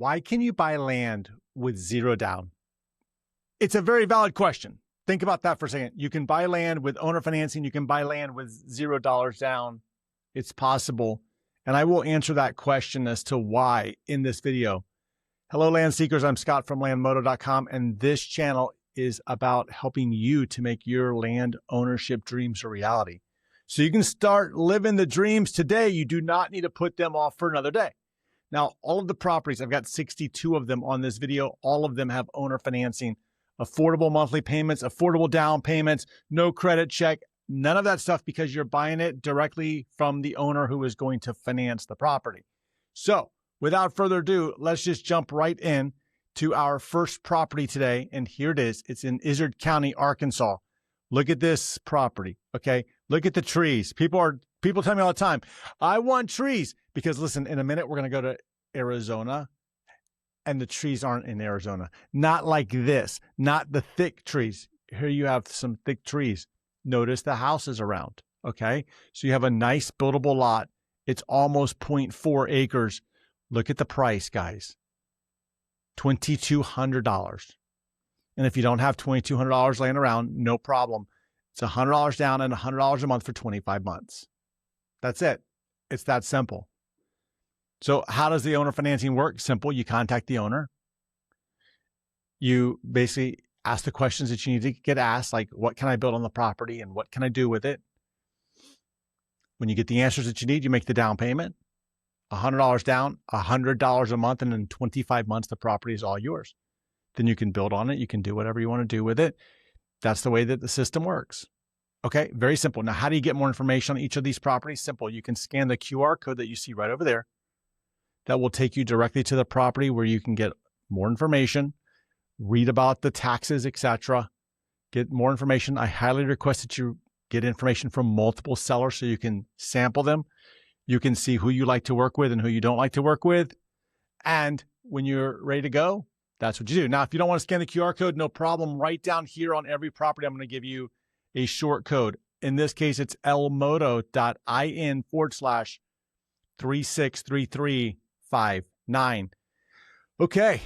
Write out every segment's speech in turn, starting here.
Why can you buy land with zero down? It's a very valid question. Think about that for a second. You can buy land with owner financing. You can buy land with $0 down. It's possible. And I will answer that question as to why in this video. Hello, land seekers. I'm Scott from landmodo.com. And this channel is about helping you to make your land ownership dreams a reality. So you can start living the dreams today. You do not need to put them off for another day. Now, all of the properties, I've got 62 of them on this video. All of them have owner financing, affordable monthly payments, affordable down payments, no credit check, none of that stuff because you're buying it directly from the owner who is going to finance the property. So without further ado, let's just jump right in to our first property today. And here it is. It's in Izard County, Arkansas. Look at this property. Okay. Look at the trees. People tell me all the time, I want trees, because listen, in a minute, we're going to go to Arizona and the trees aren't in Arizona. Not like this, not the thick trees. Here you have some thick trees. Notice the houses around. Okay. So you have a nice buildable lot. It's almost 0.4 acres. Look at the price, guys. $2,200. And if you don't have $2,200 laying around, no problem. It's $100 down and $100 a month for 25 months. That's it. It's that simple. So how does the owner financing work? Simple. You contact the owner. You basically ask the questions that you need to get asked, like what can I build on the property and what can I do with it? When you get the answers that you need, you make the down payment. $100 down, $100 a month, and in 25 months, the property is all yours. Then you can build on it. You can do whatever you want to do with it. That's the way that the system works. Okay, very simple. Now, how do you get more information on each of these properties? Simple. You can scan the QR code that you see right over there. That will take you directly to the property where you can get more information, read about the taxes, etc. Get more information. I highly request that you get information from multiple sellers so you can sample them. You can see who you like to work with and who you don't like to work with. And when you're ready to go, that's what you do. Now, if you don't want to scan the QR code, no problem. Right down here on every property, I'm going to give you a short code. In this case, it's lmodo.in/363359. Okay,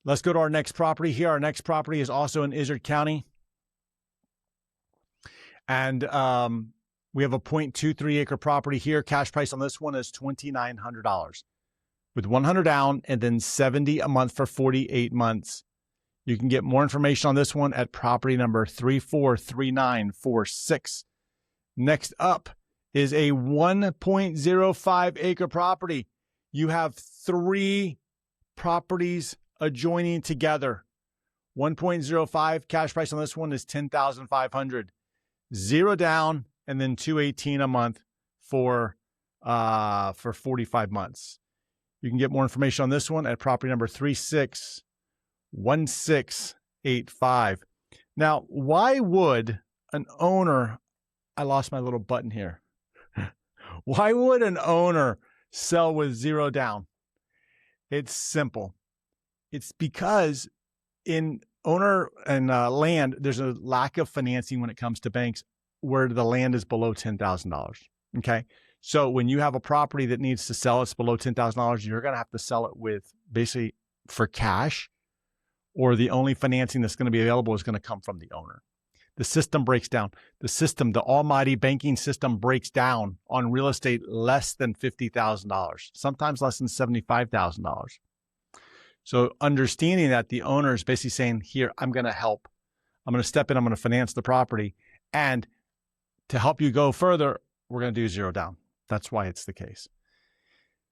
let's go to our next property here. Our next property is also in Izard County. And we have a 0.23 acre property here. Cash price on this one is $2,900 with $100 down and then $70 a month for 48 months. You can get more information on this one at property number 343946. Next up is a 1.05 acre property. You have 3 properties adjoining together. 1.05 cash price on this one is $10,500. 0 down and then $218 a month for 45 months. You can get more information on this one at property number 361685. Now, why would an owner, I lost my little button here. Why would an owner sell with 0 down? It's simple. It's because in owner and land, there's a lack of financing when it comes to banks where the land is below $10,000. Okay. So when you have a property that needs to sell, it's below $10,000, you're going to have to sell it with basically for cash, or the only financing that's going to be available is going to come from the owner. The system breaks down. The system, the almighty banking system breaks down on real estate less than $50,000, sometimes less than $75,000. So understanding that, the owner is basically saying, here, I'm going to help. I'm going to step in. I'm going to finance the property. And to help you go further, we're going to do 0 down. That's why it's the case.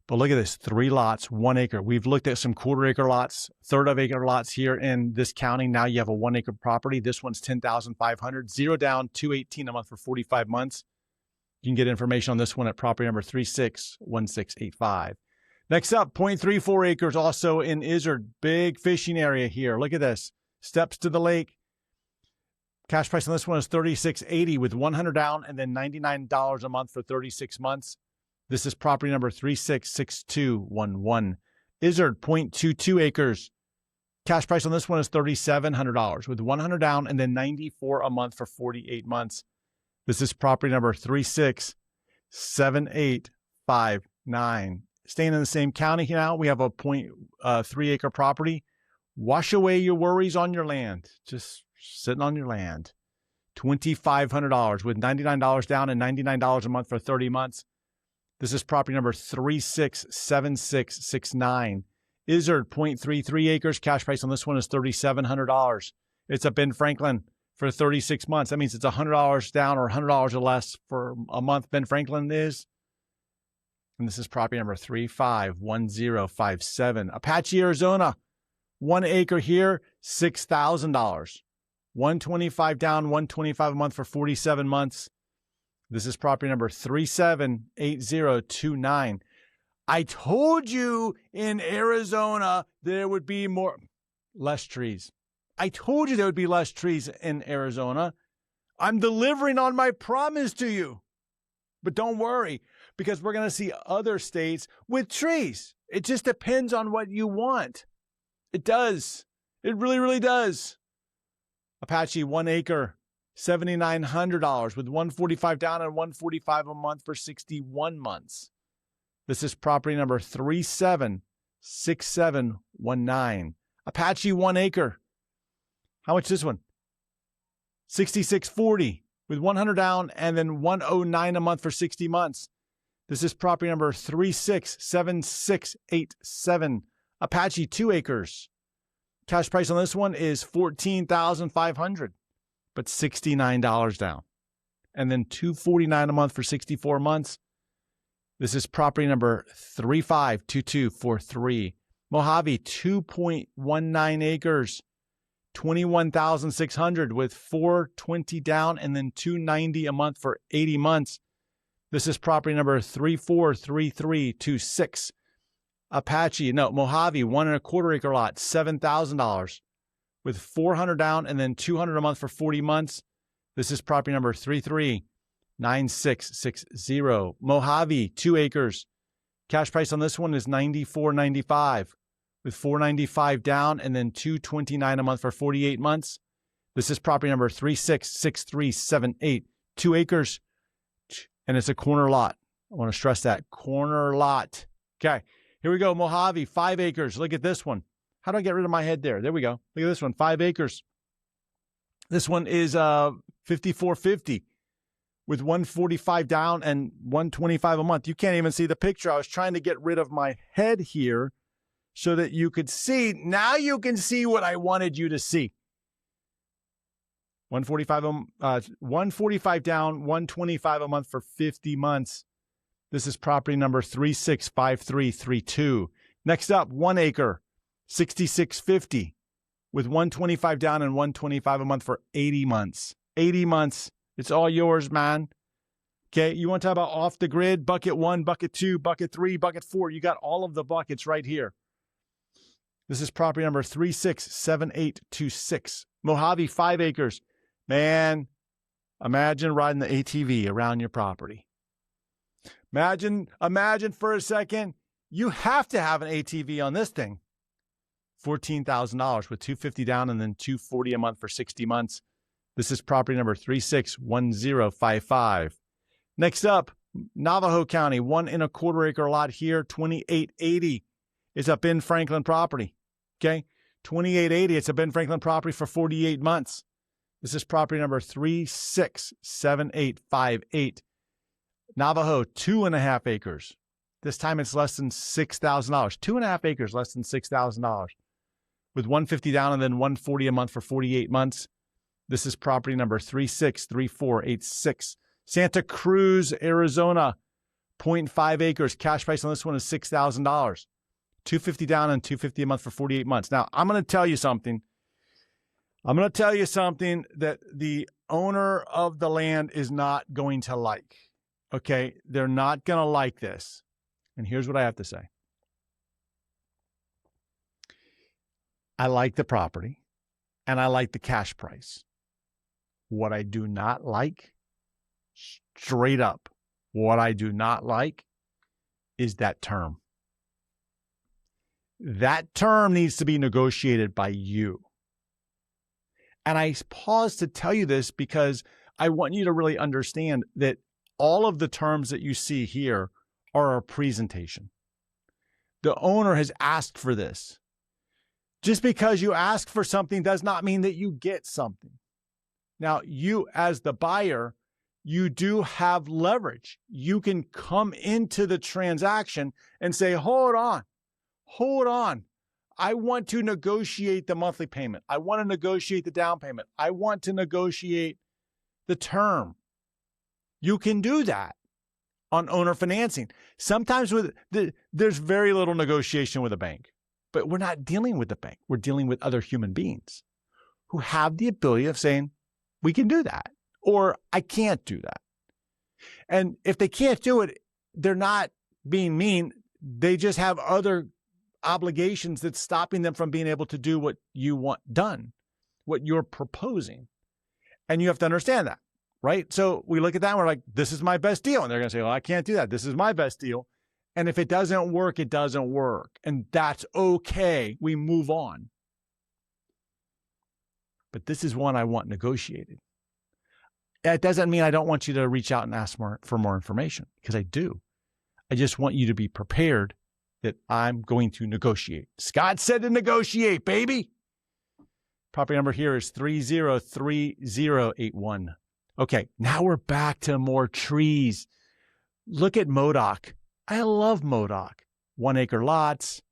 But look at this, 3 lots, 1 acre. We've looked at some 1/4 acre lots, 1/3 of acre lots here in this county. Now you have a 1 acre property. This one's $10,500, 0 down, $218 a month for 45 months. You can get information on this one at property number 361685. Next up, 0.34 acres, also in Izard. Big fishing area here. Look at this. Steps to the lake. Cash price on this one is $36.80 with $100 down and then $99 a month for 36 months. This is property number 366211. Izard, 0.22 acres. Cash price on this one is $3,700 with $100 down and then $94 a month for 48 months. This is property number 367859. staying in the same county now. We have a 0.3 acre property. Wash away your worries on your land. Just sitting on your land. $2,500 with $99 down and $99 a month for 30 months. This is property number 367669. Izard, 0.33 acres. Cash price on this one is $3,700. It's up in Franklin for 36 months. That means it's $100 down or $100 or less for a month. Ben Franklin is. And this is property number 351057. Apache, Arizona. 1 acre here, $6,000. 125 down, 125 a month for 47 months. This is property number 378029. I told you in Arizona there would be less trees. I told you there would be less trees in Arizona. I'm delivering on my promise to you. But don't worry, because we're going to see other states with trees. It just depends on what you want. It does. It really, really does. Apache, 1 acre, $7,900 with 145 down and 145 a month for 61 months. This is property number 376719. Apache, 1 acre. How much is this one? $6,640 with 100 down and then 109 a month for 60 months. This is property number 367687. Apache, 2 acres. Cash price on this one is $14,500, but $69 down. And then $249 a month for 64 months. This is property number 352243. Mojave, 2.19 acres, $21,600 with $420 down and then $290 a month for 80 months. This is property number 343326. Mojave, 1 1/4 acre lot, $7,000 with $400 down and then $200 a month for 40 months. This is property number 339660. Mojave, 2 acres. Cash price on this one is $94.95 with $495 down and then $229 a month for 48 months. This is property number 366378. 2 acres, and it's a corner lot. I want to stress that, corner lot. Okay. Here we go. Mojave, 5 acres. Look at this one. How do I get rid of my head there? There we go. Look at this one, 5 acres. This one is $5,450 with 145 down and 125 a month. You can't even see the picture. I was trying to get rid of my head here so that you could see. Now you can see what I wanted you to see. 145 down, 125 a month for 50 months. This is property number 365332. Next up, 1 acre, $6,650 with 125 down and 125 a month for 80 months. 80 months. It's all yours, man. Okay, you want to talk about off the grid? Bucket 1, bucket 2, bucket 3, bucket 4. You got all of the buckets right here. This is property number 367826. Mojave, 5 acres. Man, imagine riding the ATV around your property. Imagine for a second, you have to have an ATV on this thing. $14,000 with $250 down and then $240 a month for 60 months. This is property number 361055. Next up, Navajo County, 1 1/4 acre lot here, 2880. It's a Ben Franklin property. Okay, 2880. It's a Ben Franklin property for 48 months. This is property number 367858. Navajo, 2.5 acres. This time it's less than $6,000. 2.5 acres, less than $6,000. With $150 down and then $140 a month for 48 months. This is property number 363486. Santa Cruz, Arizona, 0.5 acres. Cash price on this one is $6,000. $250 down and $250 a month for 48 months. Now, I'm going to tell you something. I'm going to tell you something that the owner of the land is not going to like. Okay? They're not going to like this. And here's what I have to say. I like the property and I like the cash price. What I do not like, straight up, what I do not like is that term. That term needs to be negotiated by you. And I pause to tell you this because I want you to really understand that all of the terms that you see here are a presentation. The owner has asked for this. Just because you ask for something does not mean that you get something. Now, you as the buyer, you do have leverage. You can come into the transaction and say, hold on. I want to negotiate the monthly payment. I want to negotiate the down payment. I want to negotiate the term. You can do that on owner financing. Sometimes there's very little negotiation with a bank, but we're not dealing with the bank. We're dealing with other human beings who have the ability of saying, we can do that, or I can't do that. And if they can't do it, they're not being mean. They just have other obligations that's stopping them from being able to do what you want done, what you're proposing. And you have to understand that, right? So we look at that and we're like, this is my best deal. And they're going to say, well, I can't do that. This is my best deal. And if it doesn't work, it doesn't work. And that's okay. We move on. But this is one I want negotiated. That doesn't mean I don't want you to reach out and ask for more information, because I do. I just want you to be prepared that I'm going to negotiate. Scott said to negotiate, baby. Property number here is 303081. Okay, now we're back to more trees. Look at Modoc. I love Modoc. 1 acre lots,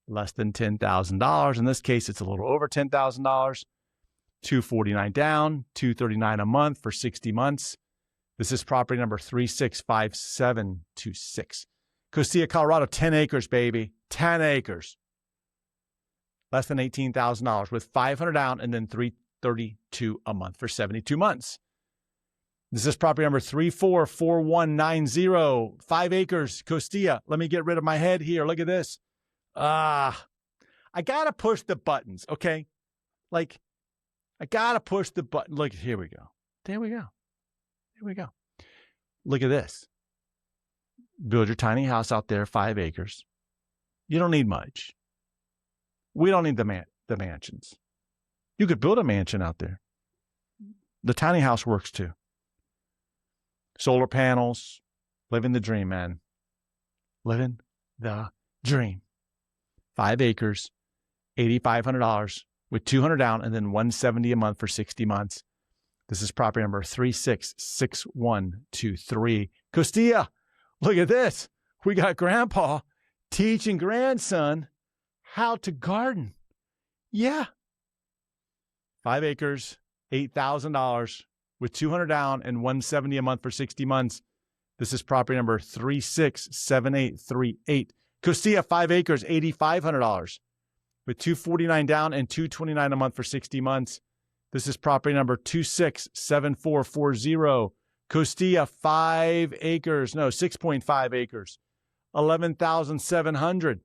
less than $10,000. In this case, it's a little over $10,000. $249 down, $239 a month for 60 months. This is property number 365726. Costilla, Colorado, 10 acres, baby. 10 acres. Less than $18,000 with $500 down and then $332 a month for 72 months. This is property number 344190. 5 acres, Costilla. Let me get rid of my head here. Look at this. I got to push the buttons, okay? Like, I got to push the button. Look, here we go. There we go. There we go. Look at this. Build your tiny house out there, 5 acres. You don't need much. We don't need the mansions. You could build a mansion out there. The tiny house works too. Solar panels. Living the dream, man. Living the dream. 5 acres, $8,500 with $200 down and then $170 a month for 60 months. This is property number 366123. Costilla, look at this. We got grandpa teaching grandson how to garden. Yeah. 5 acres, $8,000 with $200 down and $170 a month for 60 months. This is property number 367838. Costilla, 5 acres, $8,500 with $249 down and $229 a month for 60 months. This is property number 267440. Costilla, 5 acres, no, 6.5 acres, $11,700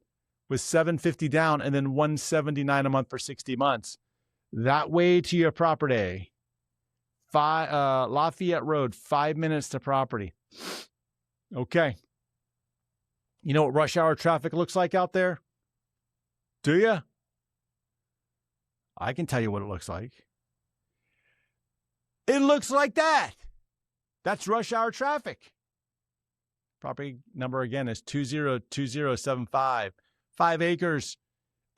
with $750 down and then $179 a month for 60 months. That way to your property. Lafayette Road, 5 minutes to property. Okay. You know what rush hour traffic looks like out there? Do you? I can tell you what it looks like. It looks like that. That's rush hour traffic. Property number again is 202075. 5 acres,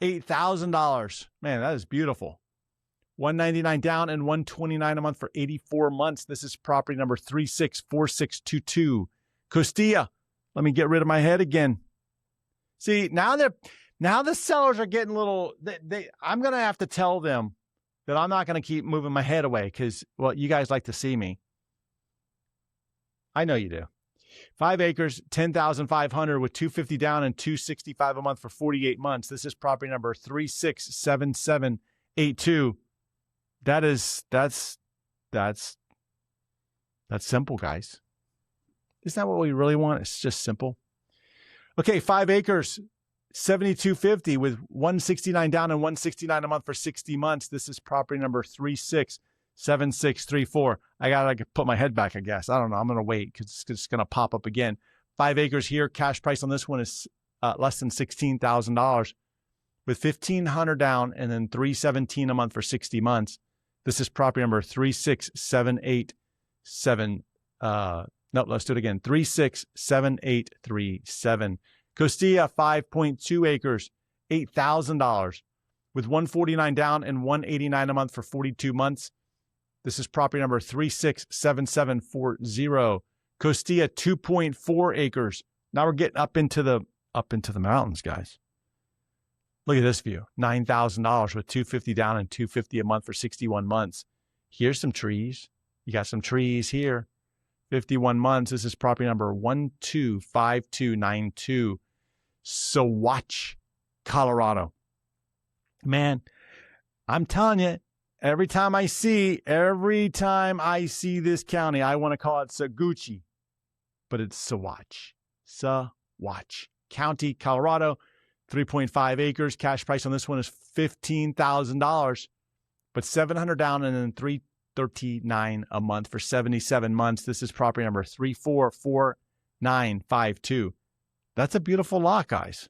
$8,000. Man, that is beautiful. $199 down and $129 a month for 84 months. This is property number 364622. Costilla, let me get rid of my head again. See, now the sellers are getting a little, I'm going to have to tell them that I'm not going to keep moving my head away because, well, you guys like to see me. I know you do. 5 acres, $10,500 with $250 down and $265 a month for 48 months. This is property number 367782. That's simple, guys. Isn't that what we really want? It's just simple. Okay, 5 acres, $7,250 with $169 down and $169 a month for 60 months. This is property number 367634. I gotta put my head back, I guess. I don't know. I'm gonna wait because it's gonna pop up again. 5 acres here. Cash price on this one is less than $16,000 with $1,500 down and then $317 a month for 60 months. This is property number 367837. No, let's do it again. 367837. Costilla, 5.2 acres, $8,000 with $149 down and $189 a month for 42 months. This is property number 367740. Costilla, 2.4 acres. Now we're getting up into the mountains, guys. Look at this view. $9,000 with $250 down and $250 a month for 61 months. Here's some trees. You got some trees here. 51 months. This is property number 125292. Saguache, Colorado. Man, I'm telling you, every time I see this county, I want to call it Saguchi, but it's Saguache. Saguache County, Colorado, 3.5 acres. Cash price on this one is $15,000, but $700 down and then $339 a month for 77 months. This is property number 344952. That's a beautiful lot, guys.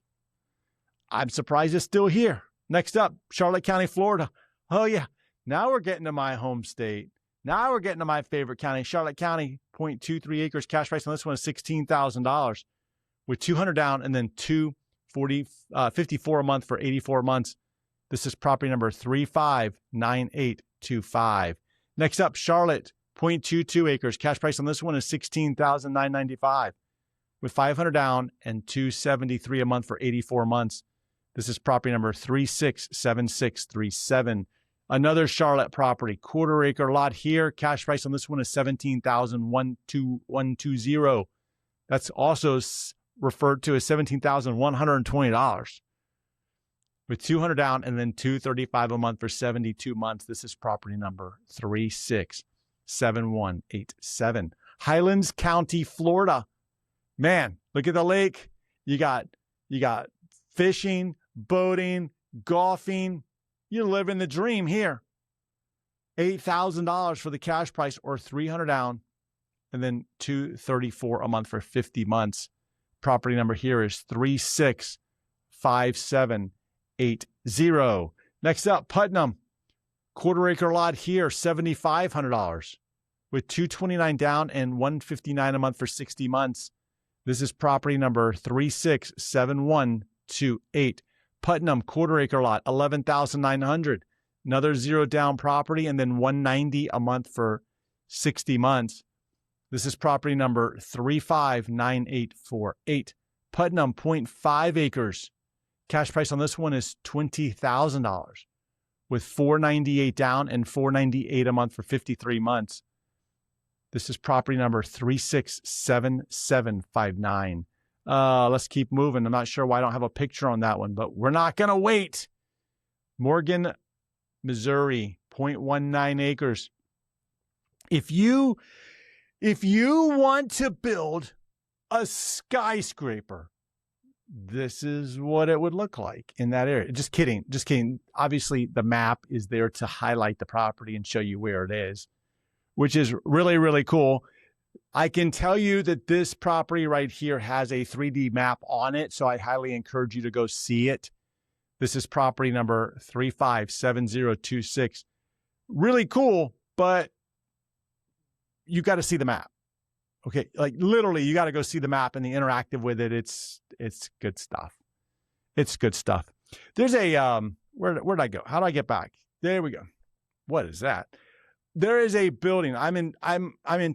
I'm surprised it's still here. Next up, Charlotte County, Florida. Oh, yeah. Now we're getting to my home state. Now we're getting to my favorite county, Charlotte County, 0.23 acres. Cash price on this one is $16,000 with $200 down and then $54 a month for 84 months. This is property number 359825. Next up, Charlotte, 0.22 acres. Cash price on this one is $16,995 with $500 down and $273 a month for 84 months. This is property number 367637. Another Charlotte property, quarter acre lot here. Cash price on this one is $17,120. That's also referred to as $17,120 with $200 down and then $235 a month for 72 months. This is property number 367187. Highlands County, Florida. Man, look at the lake. You got fishing, boating, golfing. You're living the dream here. $8,000 for the cash price or $300 down and then $234 a month for 50 months. Property number here is 365780. Next up, Putnam. Quarter acre lot here, $7,500 with $229 down and $159 a month for 60 months. This is property number 367128. Putnam, quarter acre lot, $11,900. Another zero down property and then $190 a month for 60 months. This is property number 359848. Putnam, 0.5 acres. Cash price on this one is $20,000 with $498 down and $498 a month for 53 months. This is property number 367759. Let's keep moving. I'm not sure why I don't have a picture on that one, but we're not going to wait. Morgan, Missouri, 0.19 acres. If you want to build a skyscraper, this is what it would look like in that area. Just kidding. Just kidding. Obviously, the map is there to highlight the property and show you where it is, which is really, really cool. I can tell you that this property right here has a 3D map on it, so I highly encourage you to go see it. This is property number 357026. Really cool, but you got to see the map. Okay, like literally, you got to go see the map and the interactive with it. It's good stuff. It's good stuff. There's a where'd I go? How do I get back? There we go. What is that? There is a building. I'm in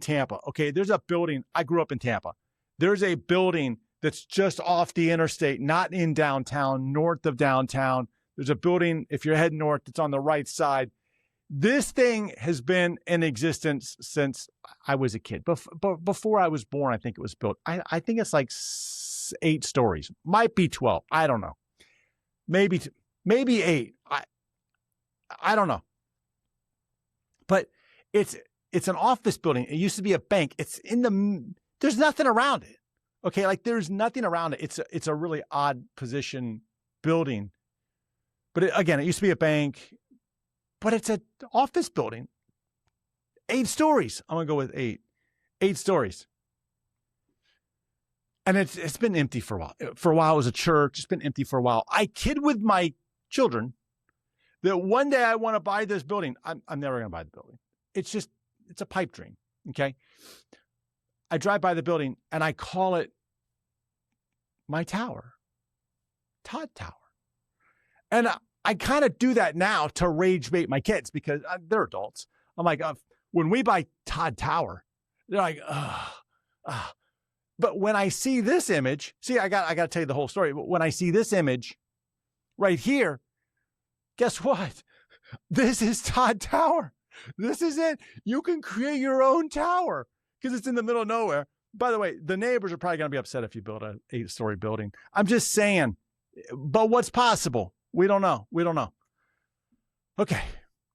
Tampa. Okay, there's a building. I grew up in Tampa. There's a building that's just off the interstate, not in downtown, north of downtown. There's a building, if you're heading north, it's on the right side. This thing has been in existence since I was a kid. Before I was born, I think it was built. I think it's like 8 stories. Might be 12. I don't know. Maybe 8. I don't know. But it's an office building. It used to be a bank. There's nothing around it. Okay, like there's nothing around it. It's a really odd position building. But it used to be a bank. But it's an office building. 8 stories. I'm going to go with 8. 8 stories. And it's been empty for a while. For a while, it was a church. It's been empty for a while. I kid with my children that one day I want to buy this building. I'm never going to buy the building. It's a pipe dream. Okay. I drive by the building and I call it my tower, Todd Tower. And I kind of do that now to rage bait my kids because they're adults. I'm like, when we buy Todd Tower, they're like, ugh. But when I see this image, see, I got to tell you the whole story. But when I see this image right here, guess what? This is Todd Tower. This is it. You can create your own tower because it's in the middle of nowhere. By the way, the neighbors are probably going to be upset if you build an 8-story building. I'm just saying, but what's possible? We don't know. We don't know. Okay,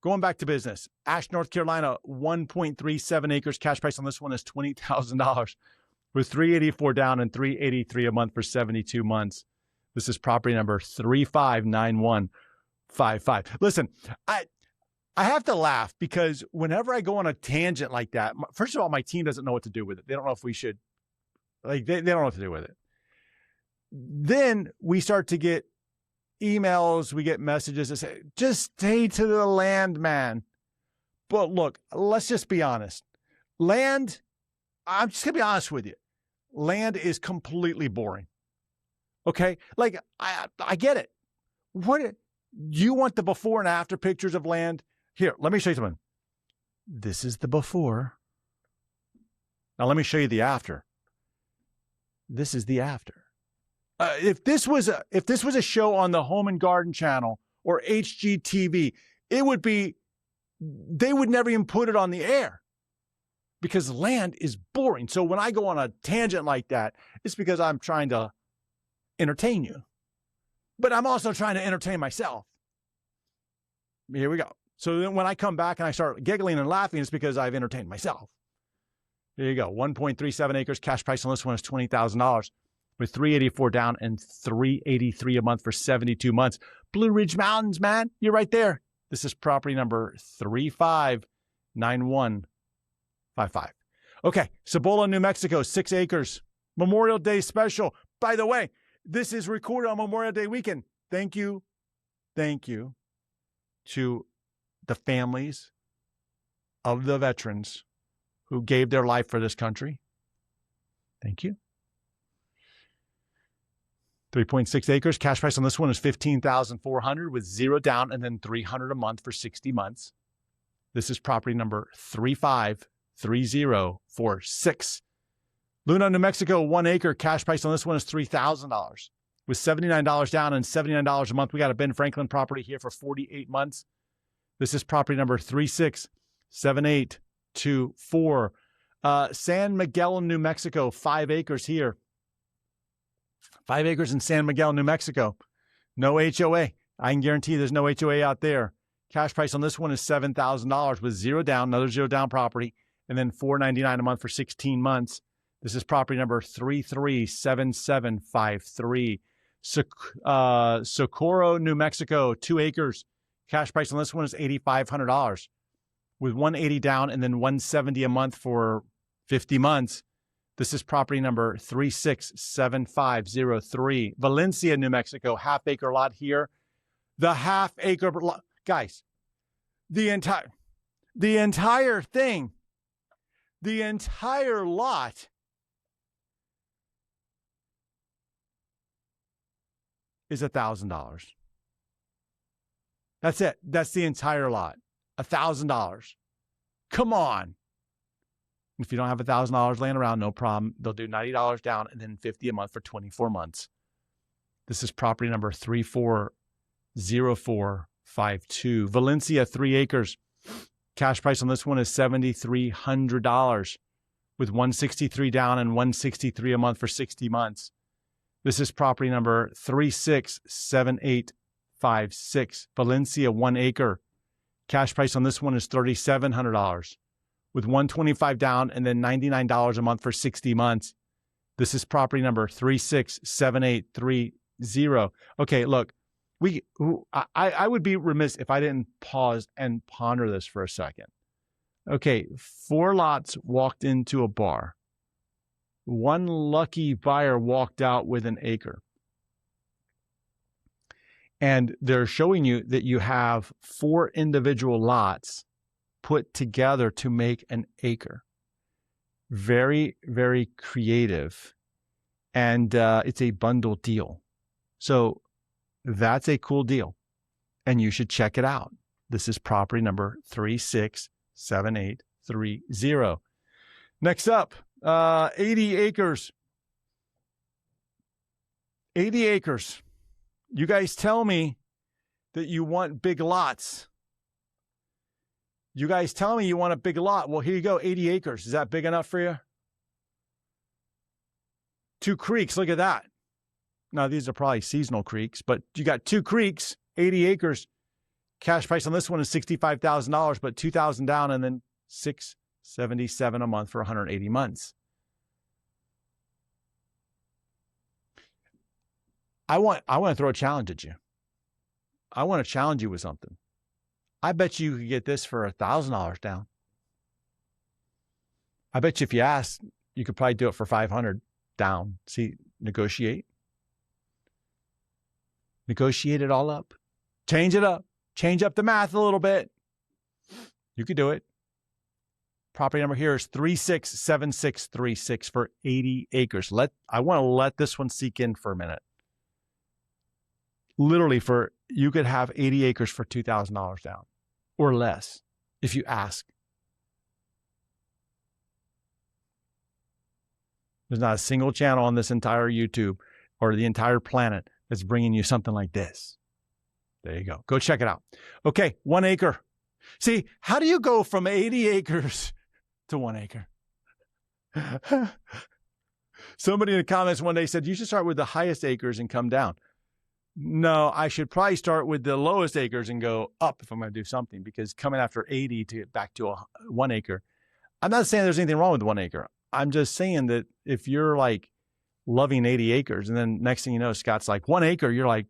going back to business. Ash, North Carolina, 1.37 acres. Cash price on this one is $20,000 with $384 down and $383 a month for 72 months. This is property number 359155. Listen, I have to laugh because whenever I go on a tangent like that, first of all, my team doesn't know what to do with it. They don't know if we should, like, they don't know what to do with it. Then we start to get emails, we get messages that say, just stay to the land, man. But look, let's just be honest. Land, I'm just going to be honest with you. Land is completely boring. Okay? Like, I get it. What, you want the before and after pictures of land? Here, let me show you something. This is the before. Now let me show you the after. This is the after. If this was a show on the Home and Garden Channel or HGTV, they would never even put it on the air because land is boring. So when I go on a tangent like that, it's because I'm trying to entertain you, but I'm also trying to entertain myself. Here we go. So then when I come back and I start giggling and laughing, it's because I've entertained myself. Here you go. 1.37 acres. Cash price on this one is $20,000 with $384 down and $383 a month for 72 months. Blue Ridge Mountains, man. You're right there. This is property number 359155. Okay. Cibola, New Mexico, 6 acres. Memorial Day special. By the way, this is recorded on Memorial Day weekend. Thank you. Thank you to the families of the veterans who gave their life for this country. Thank you. 3.6 acres. Cash price on this one is $15,400 with 0 down and then $300 a month for 60 months. This is property number 353046. Luna, New Mexico, 1 acre. Cash price on this one is $3,000 with $79 down and $79 a month. We got a Ben Franklin property here for 48 months. This is property number 367824. San Miguel, New Mexico, 5 acres here. 5 acres in San Miguel, New Mexico. No HOA. I can guarantee there's no HOA out there. Cash price on this one is $7,000 with 0 down, another 0 down property, and then $499 a month for 16 months. This is property number 337753. Socorro, New Mexico, 2 acres. Cash price on this one is $8,500 with $180 down and then $170 a month for 50 months. This is property number 367503. Valencia, New Mexico, half-acre lot here. The half-acre lot, guys, the entire thing, the entire lot is $1,000. That's it. That's the entire lot. $1,000. Come on. If you don't have $1,000 laying around, no problem. They'll do $90 down and then $50 a month for 24 months. This is property number 340452. Valencia, 3 acres. Cash price on this one is $7,300 with $163 down and $163 a month for 60 months. This is property number 367856. Valencia, 1 acre. Cash price on this one is $3,700 with $125 down and then $99 a month for 60 months. This is property number 367830. Okay, look, I would be remiss if I didn't pause and ponder this for a second. Okay, 4 lots walked into a bar. 1 lucky buyer walked out with an acre. And they're showing you that you have 4 individual lots put together to make an acre. Very, very creative And it's a bundle deal. So that's a cool deal. And you should check it out. This is property number 367830. Next up, 80 acres. 80 acres. You guys tell me that you want big lots. You guys tell me you want a big lot. Well, here you go, 80 acres. Is that big enough for you? 2 creeks, look at that. Now, these are probably seasonal creeks, but you got 2 creeks, 80 acres. Cash price on this one is $65,000, but $2,000 down and then $677 a month for 180 months. I want to throw a challenge at you. I want to challenge you with something. I bet you could get this for $1,000 down. I bet you if you asked, you could probably do it for $500 down. See, negotiate. Negotiate it all up. Change it up. Change up the math a little bit. You could do it. Property number here is 367636 for 80 acres. I want to let this one sink in for a minute. Literally, you could have 80 acres for $2,000 down or less if you ask. There's not a single channel on this entire YouTube or the entire planet that's bringing you something like this. There you go. Go check it out. Okay, 1 acre. See, how do you go from 80 acres to 1 acre? Somebody in the comments one day said, you should start with the highest acres and come down. No, I should probably start with the lowest acres and go up if I'm going to do something, because coming after 80 to get back to 1 acre. I'm not saying there's anything wrong with 1 acre. I'm just saying that if you're like loving 80 acres and then next thing you know, Scott's like 1 acre, you're like,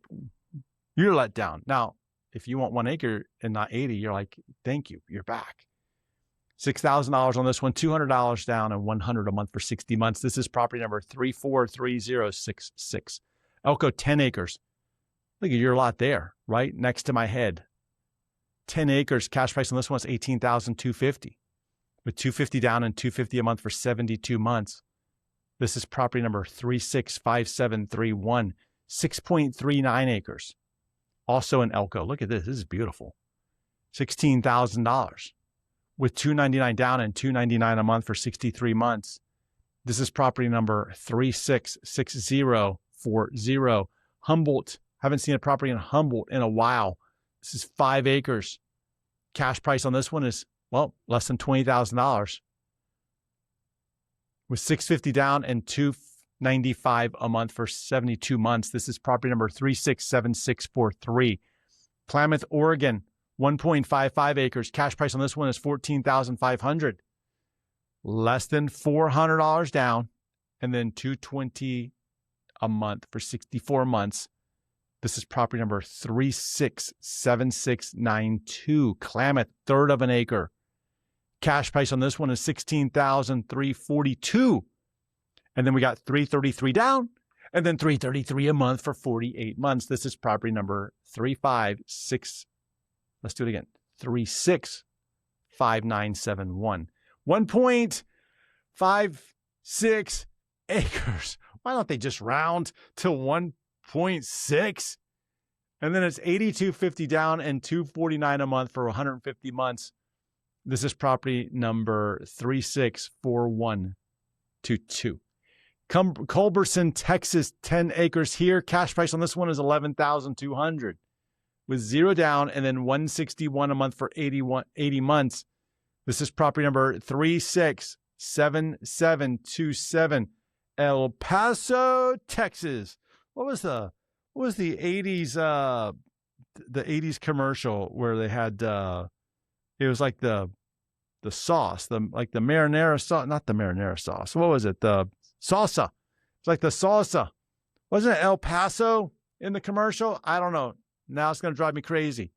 you're let down. Now, if you want 1 acre and not 80, you're like, thank you, you're back. $6,000 on this one, $200 down and $100 a month for 60 months. This is property number 343066. Elko, 10 acres. Look at your lot there, right next to my head. 10 acres, cash price on this one is $18,250 with $250 down and $250 a month for 72 months. This is property number 365731, 6.39 acres. Also in Elko. Look at this. This is beautiful. $16,000 with $299 down and $299 a month for 63 months. This is property number 366040. Humboldt. Haven't seen a property in Humboldt in a while. This is 5 acres. Cash price on this one is, well, less than $20,000 with $650 down and $295 a month for 72 months. This is property number 367643. Klamath, Oregon, 1.55 acres. Cash price on this one is $14,500. Less than $400 down and then $220 a month for 64 months. This is property number 367692. Klamath, 1/3 of an acre. Cash price on this one is $16,342. And then we got $333 down and then $333 a month for 48 months. This is property number 356. Let's do it again. 365971. 1.56 acres. Why don't they just round to 1.6? And then it's $82.50 down and $249 a month for 150 months. This is property number 364122. Culberson, Texas, 10 acres here. Cash price on this one is $11,200 with 0 down and then $161 a month for 80 months. This is property number 367727. El Paso, Texas. What was the 80s the 80s commercial where they had it was like the sauce, the marinara sauce, not the marinara sauce. What was it? The salsa. It's like the salsa. Wasn't it El Paso in the commercial? I don't know. Now it's going to drive me crazy.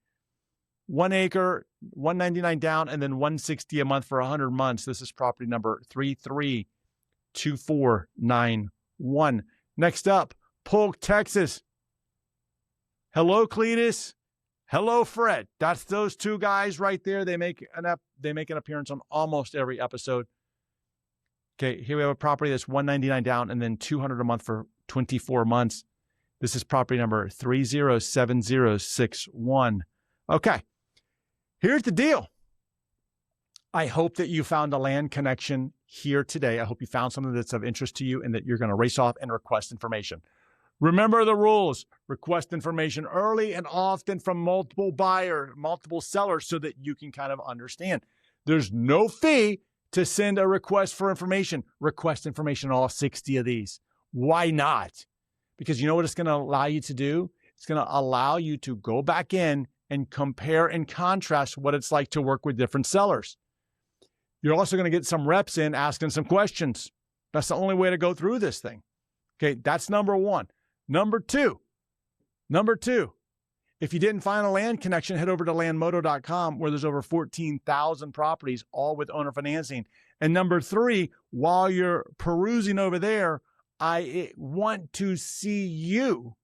1 acre, $199 down, and then $160 a month for 100 months. This is property number 332491. Next up, Polk, Texas. Hello, Cletus. Hello, Fred. That's those two guys right there. They make an appearance on almost every episode. Okay, here we have a property that's $199 down and then $200 a month for 24 months. This is property number 307061. Okay, here's the deal. I hope that you found a land connection here today. I hope you found something that's of interest to you and that you're going to race off and request information. Remember the rules. Request information early and often from multiple sellers so that you can kind of understand. There's no fee to send a request for information. Request information on all 60 of these. Why not? Because you know what it's going to allow you to do? It's going to allow you to go back in and compare and contrast what it's like to work with different sellers. You're also going to get some reps in asking some questions. That's the only way to go through this thing. Okay, that's number one. Number two, if you didn't find a land connection, head over to landmodo.com where there's over 14,000 properties, all with owner financing. And number three, while you're perusing over there, I want to see you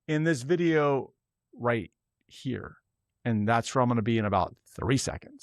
in this video right here. And that's where I'm going to be in about 3 seconds.